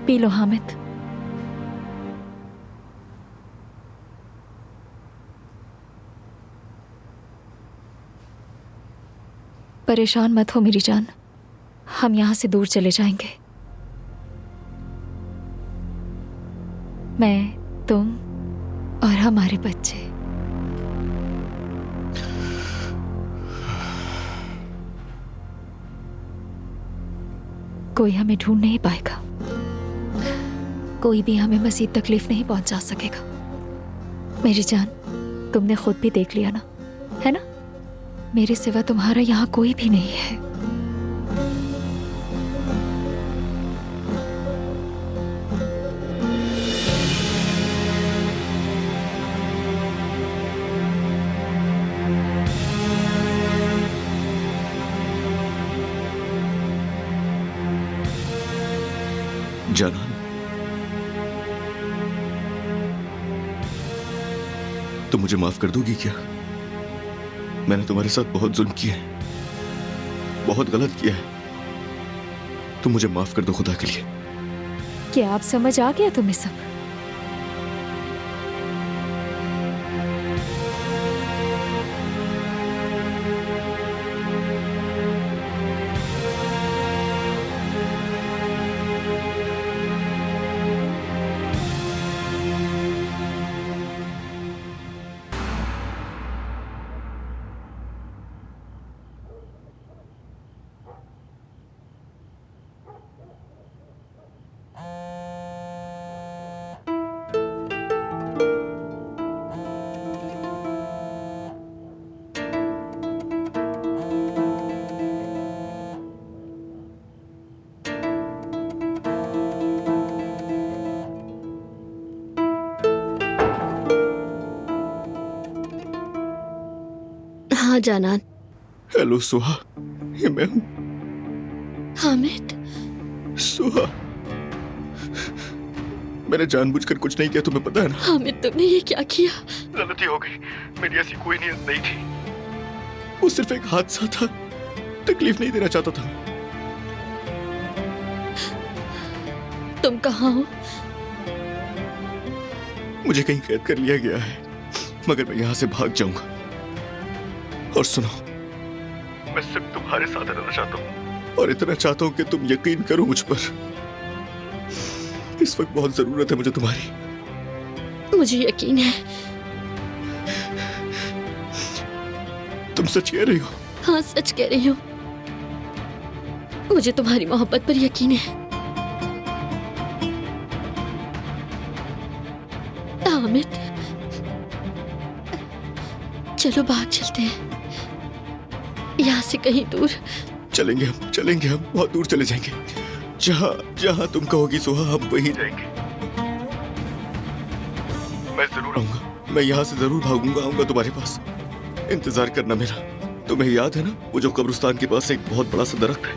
P low Hamid. परेशान मत हो मेरी जान, हम यहां से दूर चले जाएंगे। मैं, तुम और हमारे बच्चे। कोई हमें ढूंढ नहीं पाएगा, कोई भी हमें मज़ीद तकलीफ नहीं पहुंचा सकेगा। मेरी जान, तुमने खुद भी देख लिया ना, है ना? मेरे सिवा तुम्हारा यहाँ कोई भी नहीं है। जानान, तुम मुझे माफ कर दोगी क्या? मैंने तुम्हारे साथ बहुत जुल्म किया है, बहुत गलत किया है। तुम मुझे माफ कर दो खुदा के लिए। क्या आप समझ आ गया तुम्हें सब? हाँ जानान। हेलो सुहा, ये मैं हूँ। हामिद। सुहा, मैंने जानबूझकर कुछ नहीं किया, तुम्हें पता है ना? हामिद, तुमने ये क्या किया? गलती हो गई, मेरी ऐसी कोई नीयत नहीं थी। वो सिर्फ एक हादसा था, तकलीफ नहीं देना चाहता था। तुम कहाँ हो? मुझे कहीं कैद कर लिया गया है, मगर मैं यहाँ से भाग जाऊंगा। और सुनो, मैं सिर्फ तुम्हारे साथ रहना चाहता हूँ, और इतना चाहता हूँ कि तुम यकीन करो मुझ पर। इस वक्त बहुत जरूरत है मुझे तुम्हारी। मुझे यकीन है। तुम सच कह रही हो? हाँ, सच कह रही हूँ। मुझे तुम्हारी मोहब्बत पर यकीन है। हामिद, चलो बाहर चलते हैं, यहाँ से कहीं दूर। चलेंगे हम बहुत दूर चले जाएंगे। जहाँ जहाँ तुम कहोगी सुहा, हम वहीं जाएंगे। मैं जरूर आऊंगा, मैं यहाँ से जरूर भागूंगा, आऊंगा तुम्हारे पास। इंतजार करना मेरा। तुम्हें याद है ना, वो जो कब्रिस्तान के पास एक बहुत बड़ा सा दरख्त है,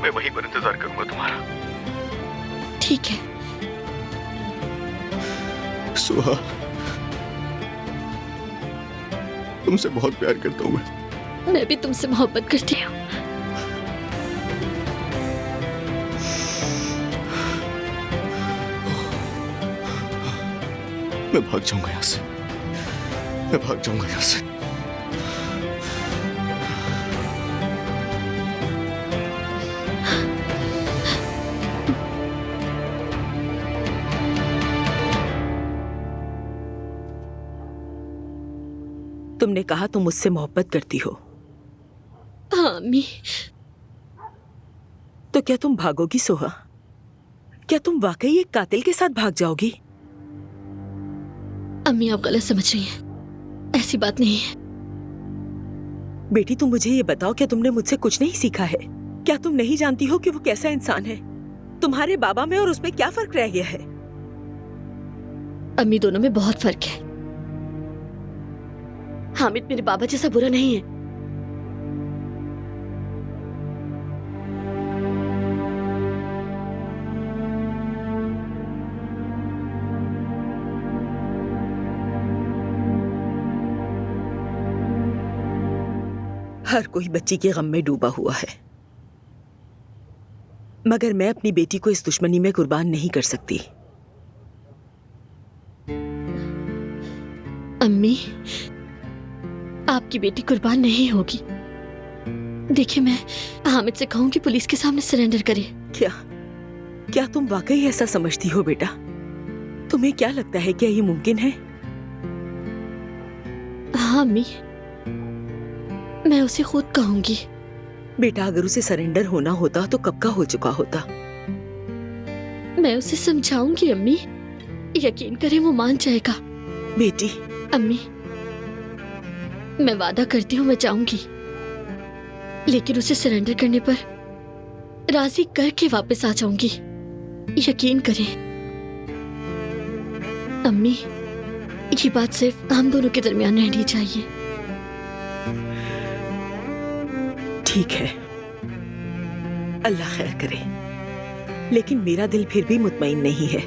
मैं वहीं पर इंतजार करूंगा तुम्हारा। ठीक है। सुहा, तुमसे बहुत प्यार करता हूँ मैं भी तुमसे मोहब्बत करती हूँ। मैं भाग जाऊंगा यहाँ से, मैं भाग जाऊंगा यहाँ से। तुमने कहा तुम मुझसे मोहब्बत करती हो, हाँ अम्मी। तो क्या तुम भागोगी सोहा? क्या तुम वाकई एक कातिल के साथ भाग जाओगी? अम्मी, आप गलत समझ रही हैं, ऐसी बात नहीं है। बेटी, तुम मुझे ये बताओ, क्या तुमने मुझसे कुछ नहीं सीखा है? क्या तुम नहीं जानती हो कि वो कैसा इंसान है? तुम्हारे बाबा में और उसमें क्या फर्क रह गया है? अम्मी, दोनों में बहुत फर्क है। हामिद मेरे बाबा जैसा बुरा नहीं है। हर कोई बच्ची के गम में डूबा हुआ है। मगर मैं अपनी बेटी को इस दुश्मनी में कुर्बान नहीं कर सकती। अम्मी, आपकी बेटी कुर्बान नहीं होगी। देखिए, मैं हामिद से कहूंगी पुलिस के सामने सरेंडर करे। क्या तुम वाकई ऐसा समझती हो बेटा? तुम्हें क्या लगता है, क्या ये मुमकिन है? हाँ अम्मी, मैं उसे खुद कहूंगी। बेटा, अगर उसे सरेंडर होना होता तो कब का हो चुका होता। मैं उसे समझाऊंगी अम्मी, यकीन करें वो मान जाएगा। बेटी, अम्मी, मैं वादा करती हूँ मैं जाऊंगी, लेकिन उसे सरेंडर करने पर राजी करके वापस आ जाऊंगी। यकीन करें अम्मी, ये बात सिर्फ हम दोनों के दरमियान रहनी चाहिए। ठीक है, अल्लाह खैर करे, लेकिन मेरा दिल फिर भी मुतमईन नहीं है।